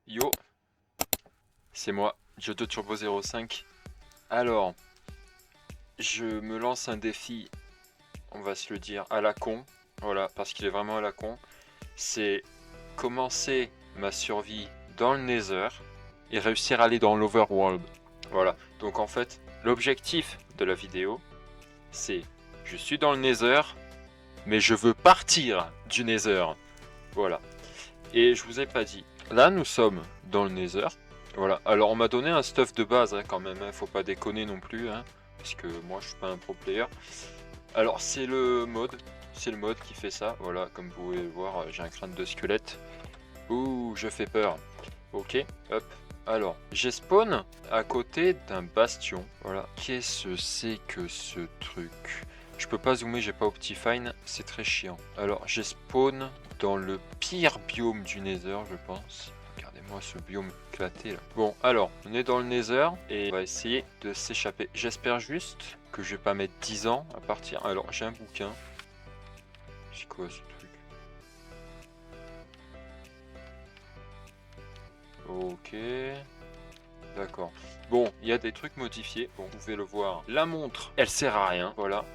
Yo, c'est moi, Jodo Turbo 05. Alors, je me lance un défi, on va se le dire, à la con. Voilà, parce qu'il est vraiment à la con. C'est commencer ma survie dans le Nether et réussir à aller dans l'Overworld. Voilà, donc en fait, l'objectif de la vidéo, c'est je suis dans le Nether, mais je veux partir du Nether. Voilà. Et je vous ai pas dit, là nous sommes dans le Nether. Voilà, alors on m'a donné un stuff de base quand même, faut pas déconner non plus, parce que moi je suis pas un pro player. Alors c'est le mode qui fait ça, voilà, comme vous pouvez le voir, j'ai un crâne de squelette. Ouh, je fais peur. Ok, hop. Alors, j'ai spawn à côté d'un bastion. Voilà. Qu'est-ce que c'est que ce truc? Je peux pas zoomer, j'ai pas Optifine, c'est très chiant. Alors, j'ai spawn dans le pire biome du Nether, je pense. Regardez-moi ce biome éclaté là. Bon, alors, on est dans le Nether et on va essayer de s'échapper. J'espère juste que je vais pas mettre 10 ans à partir. Alors, j'ai un bouquin. C'est quoi ce truc? Ok. D'accord. Bon, il y a des trucs modifiés. Bon, vous pouvez le voir. La montre, elle sert à rien. Voilà.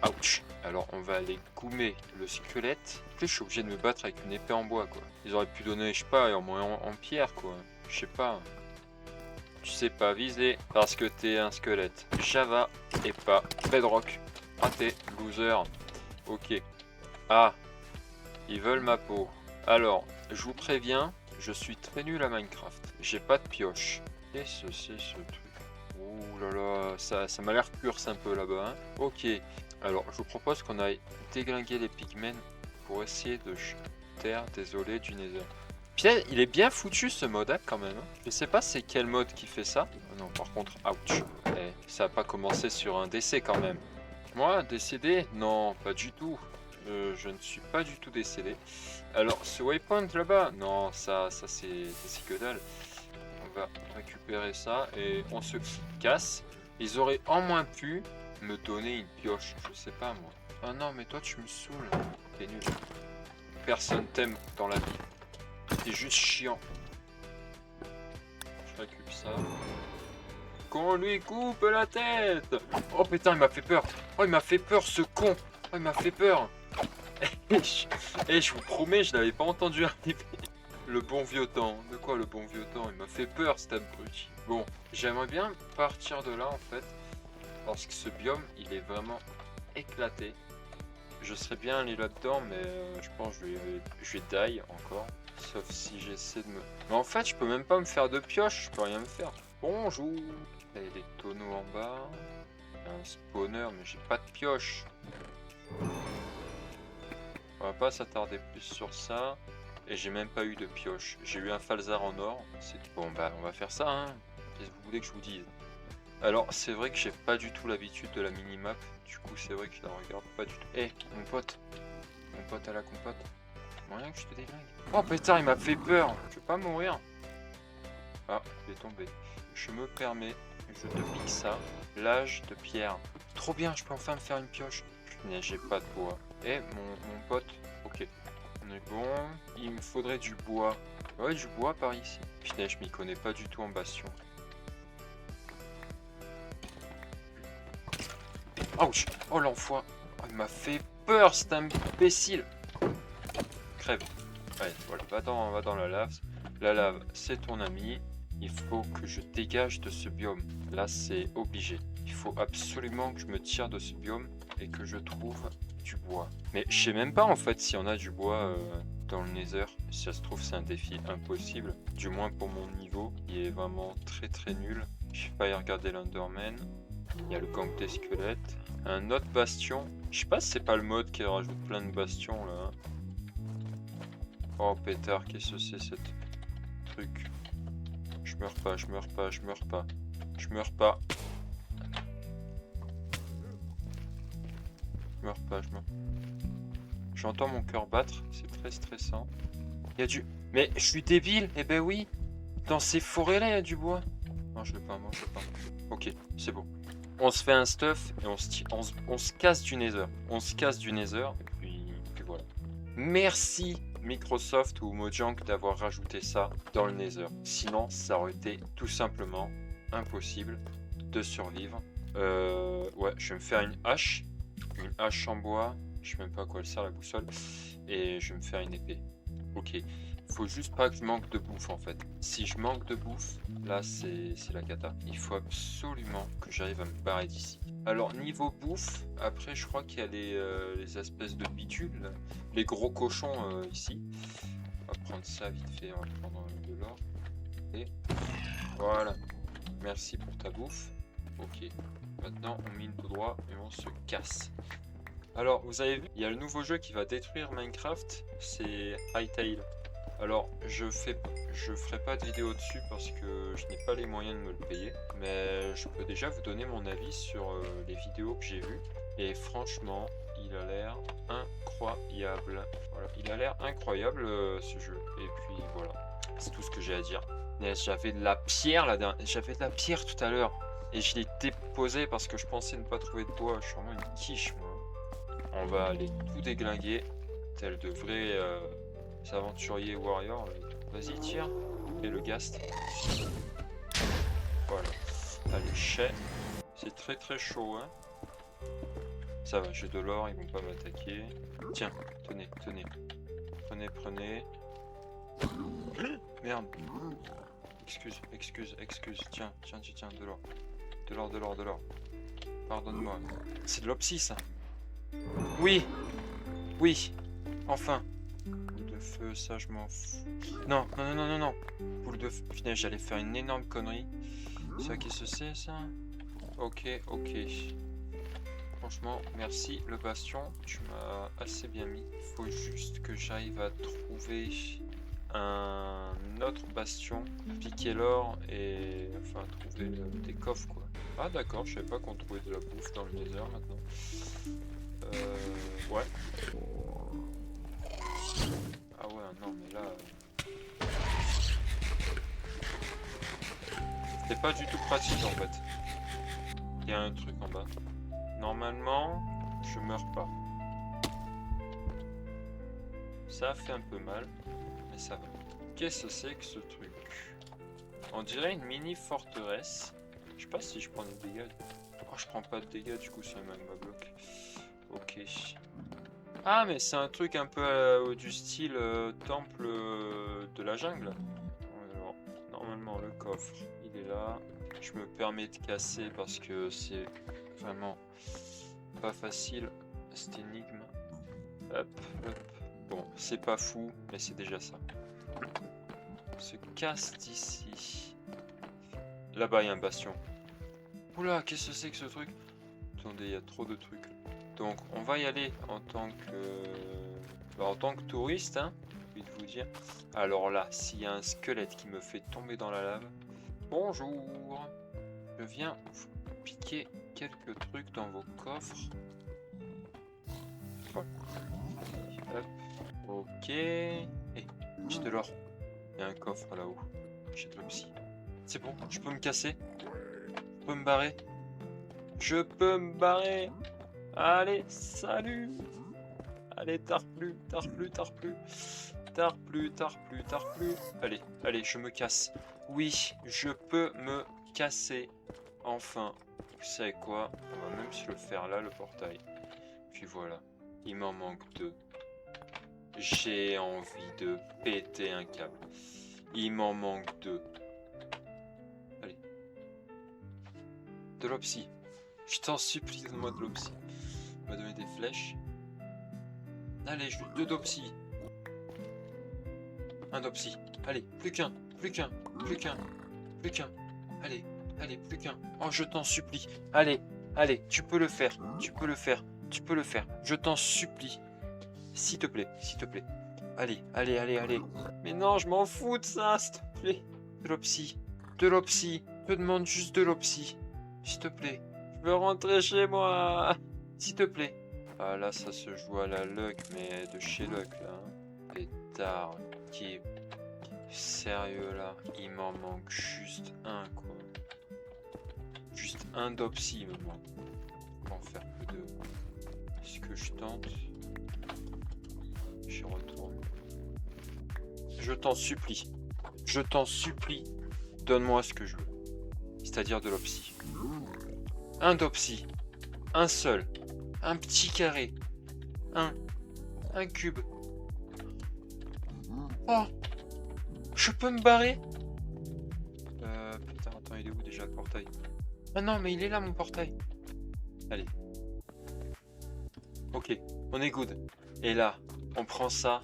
Ouch. Alors, on va aller goumer le squelette. En plus, je suis obligé de me battre avec une épée en bois, quoi. Ils auraient pu donner, je sais pas, au moins en pierre, quoi. Je sais pas. Tu sais pas viser parce que t'es un squelette. Java et pas Bedrock. Raté, loser. Ok. Ah, ils veulent ma peau. Alors, je vous préviens, je suis très nul à Minecraft. J'ai pas de pioche. Qu'est-ce que c'est ce truc? Ouh là là, ça m'a l'air curse un peu là-bas. Ok, alors je vous propose qu'on aille déglinguer les pigmen pour essayer de taire, désolé, du nether. Puis il est bien foutu ce mode quand même. Je sais pas c'est quel mode qui fait ça. Oh non, par contre, ouch. Ça a pas commencé sur un décès quand même. Moi, décédé? Non, pas du tout. Je ne suis pas du tout décédé. Alors, ce waypoint là-bas? Non, ça c'est que dalle. On va récupérer ça et on se casse. Ils auraient en moins pu me donner une pioche. Je sais pas moi. Ah non, mais toi tu me saoules. T'es nul. Personne t'aime dans la vie. T'es juste chiant. Je récupère ça. Qu'on lui coupe la tête! Oh putain, il m'a fait peur! Oh, il m'a fait peur ce con! Oh, il m'a fait peur! Et je vous promets, je l'avais pas entendu arriver. Le bon vieux temps. De quoi le bon vieux temps? Il m'a fait peur cet abruti. Bon, j'aimerais bien partir de là en fait. Parce que ce biome, il est vraiment éclaté. Je serais bien allé là-dedans, mais je pense que je vais die encore. Sauf si j'essaie de me... Mais en fait, je peux même pas me faire de pioche, je peux rien me faire. Bonjour! Là, il y a des tonneaux en bas. Il y a un spawner, mais j'ai pas de pioche. On va pas s'attarder plus sur ça. Et j'ai même pas eu de pioche. J'ai eu un falzar en or. C'est bon, bah on va faire ça, hein. Qu'est-ce que vous voulez que je vous dise? Alors, c'est vrai que j'ai pas du tout l'habitude de la minimap. Du coup, c'est vrai que je la regarde pas du tout. Eh, mon pote à la compote. Moyen que je te déglingue. Oh putain, il m'a fait peur. Je vais pas mourir. Ah, il est tombé. Je me permets, je te pique ça. L'âge de pierre. Trop bien, je peux enfin me faire une pioche. Putain, j'ai pas de bois. Eh, mon pote. Ok. On est bon. Il me faudrait du bois. Ouais, du bois par ici. Putain, je m'y connais pas du tout en bastion. Ouch! Oh l'enfoiré! Oh, il m'a fait peur cet imbécile! Crève. Ouais, voilà, va dans la lave. La lave, c'est ton ami. Il faut que je dégage de ce biome. Là, c'est obligé. Il faut absolument que je me tire de ce biome et que je trouve du bois. Mais je sais même pas en fait s'il y en a du bois dans le Nether. Si ça se trouve, c'est un défi impossible. Du moins pour mon niveau, il est vraiment très très nul. Je vais pas y regarder l'Underman. Il y a le gang des squelettes. Un autre bastion. Je sais pas si c'est pas le mode qui rajoute plein de bastions là. Oh pétard, qu'est-ce que c'est cette truc? Je meurs pas, je meurs pas, je meurs pas. Je meurs pas. Je meurs pas, je meurs. J'entends mon cœur battre, c'est très stressant. Il y a du... Mais je suis débile. Eh ben oui. Dans ces forêts là, il y a du bois. Mange-le pas, mange-le pas. Ok, c'est bon. On se fait un stuff et on se casse du nether. On se casse du nether et puis voilà. Merci Microsoft ou Mojang d'avoir rajouté ça dans le Nether. Sinon, ça aurait été tout simplement impossible de survivre. Ouais, je vais me faire une hache en bois. Je sais même pas à quoi elle sert la boussole. Et je vais me faire une épée. Ok. Faut juste pas que je manque de bouffe en fait. Si je manque de bouffe, là c'est la cata. Il faut absolument que j'arrive à me barrer d'ici. Alors niveau bouffe, après je crois qu'il y a les espèces de bitules, là. Les gros cochons ici. On va prendre ça vite fait, on va prendre de l'or. Et voilà. Merci pour ta bouffe. Ok. Maintenant on mine tout droit et on se casse. Alors vous avez vu, il y a le nouveau jeu qui va détruire Minecraft, c'est Hytale. Alors, je ferai pas de vidéo dessus parce que je n'ai pas les moyens de me le payer. Mais je peux déjà vous donner mon avis sur les vidéos que j'ai vues. Et franchement, il a l'air incroyable. Voilà, il a l'air incroyable ce jeu. Et puis voilà, c'est tout ce que j'ai à dire. J'avais de la pierre j'avais de la pierre tout à l'heure. Et je l'ai déposée parce que je pensais ne pas trouver de bois. Je suis vraiment une quiche, moi. On va aller tout déglinguer, tel de vrais... aventurier warrior, vas-y tire, et le ghast. Voilà. Allez, chais. C'est très chaud, hein. Ça va, j'ai de l'or, ils vont pas m'attaquer. Tiens, tenez. Prenez. Merde. Excuse. Tiens, de l'or. Pardonne-moi. C'est de l'opsie, ça. Oui. Enfin. Feu, ça je m'en fous. Non. Boule de feu. Putain, j'allais faire une énorme connerie. Ça, qu'est-ce que c'est ça? Ok. Franchement, merci le bastion. Tu m'as assez bien mis. Il faut juste que j'arrive à trouver un autre bastion, piquer l'or et enfin trouver des coffres quoi. Ah d'accord, je savais pas qu'on trouvait de la bouffe dans le Nether maintenant. Ouais. Ah ouais, non, mais là... c'est pas du tout pratique, en fait. Il y a un truc en bas. Normalement, je meurs pas. Ça fait un peu mal, mais ça va. Qu'est-ce que c'est que ce truc? On dirait une mini forteresse. Je sais pas si je prends des dégâts. Oh, je prends pas de dégâts, du coup, c'est un magma bloc. Ok. Ah, mais c'est un truc un peu du style temple de la jungle. Alors, normalement, le coffre, il est là. Je me permets de casser parce que c'est vraiment pas facile, cette énigme. Hop. Bon, c'est pas fou, mais c'est déjà ça. On se casse d'ici. Là-bas, il y a un bastion. Oula, qu'est-ce que c'est que ce truc? Attendez, il y a trop de trucs. Donc on va y aller en tant que touriste, hein, j'ai envie de vous dire. Alors là, s'il y a un squelette qui me fait tomber dans la lave, bonjour. Je viens vous piquer quelques trucs dans vos coffres. Voilà. Hop. Ok. J'ai de l'or. Il y a un coffre là-haut. J'ai de l'opsie. C'est bon, je peux me casser. Je peux me barrer. Je peux me barrer. Allez, salut. Allez, tard plus. Allez, je me casse. Oui, je peux me casser. Enfin, vous savez quoi? On va même se le faire là, le portail. Puis voilà, il m'en manque 2. J'ai envie de péter un câble. Il m'en manque 2. Allez. De l'opsie. Je t'en supplie, donne-moi de l'opsie. On va donner des flèches. Allez, juste 2 d'opsie. Un d'opsie. Allez, plus qu'un. Allez, plus qu'un. Oh, je t'en supplie. Allez, tu peux le faire. Je t'en supplie. S'il te plaît. Allez. Mais non, je m'en fous de ça, s'il te plaît. De l'opsie. Je te demande juste de l'opsie. S'il te plaît. Je veux rentrer chez moi. S'il te plaît. Ah là, ça se joue à la luck, mais de chez luck, là. Hein. Pétard. Qui... Sérieux, là. Il m'en manque juste un, quoi. Juste un d'opsie, il me manque. On va en faire que 2. Est-ce que je tente? J'y retourne. Je t'en supplie. Je t'en supplie. Donne-moi ce que je veux. C'est-à-dire de l'opsie. Un d'opsie. Un seul. Un petit carré. Un cube. Oh. Je peux me barrer? Putain, attends, il est où déjà le portail? Ah non, mais il est là mon portail. Allez. Ok, on est good. Et là, on prend ça.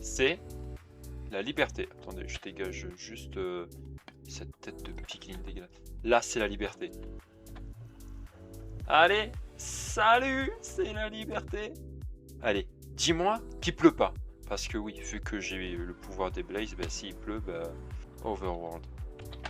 C'est la liberté. Attendez, je dégage juste cette tête de pickling dégueulasse. Là, c'est la liberté. Allez, salut, c'est la liberté. Allez, dis-moi qu'il pleut pas. Parce que oui, vu que j'ai le pouvoir des blazes, bah s'il pleut, bah overworld.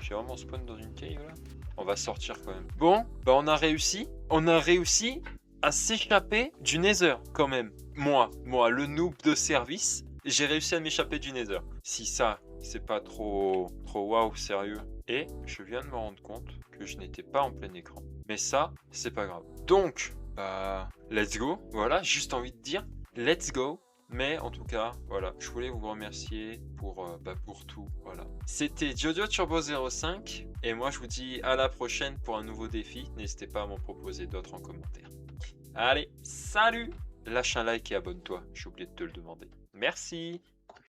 J'ai vraiment spawn dans une cave là. On va sortir quand même. Bon, bah on a réussi. On a réussi à s'échapper du Nether quand même. Moi, le noob de service, j'ai réussi à m'échapper du Nether. Si ça, c'est pas trop waouh sérieux. Et je viens de me rendre compte que je n'étais pas en plein écran. Mais ça, c'est pas grave. Donc, bah, let's go. Voilà, juste envie de dire, let's go. Mais en tout cas, voilà, je voulais vous remercier pour tout. Voilà. C'était Jojo Turbo 05 et moi je vous dis à la prochaine pour un nouveau défi. N'hésitez pas à m'en proposer d'autres en commentaire. Allez, salut! Lâche un like et abonne-toi, j'ai oublié de te le demander. Merci!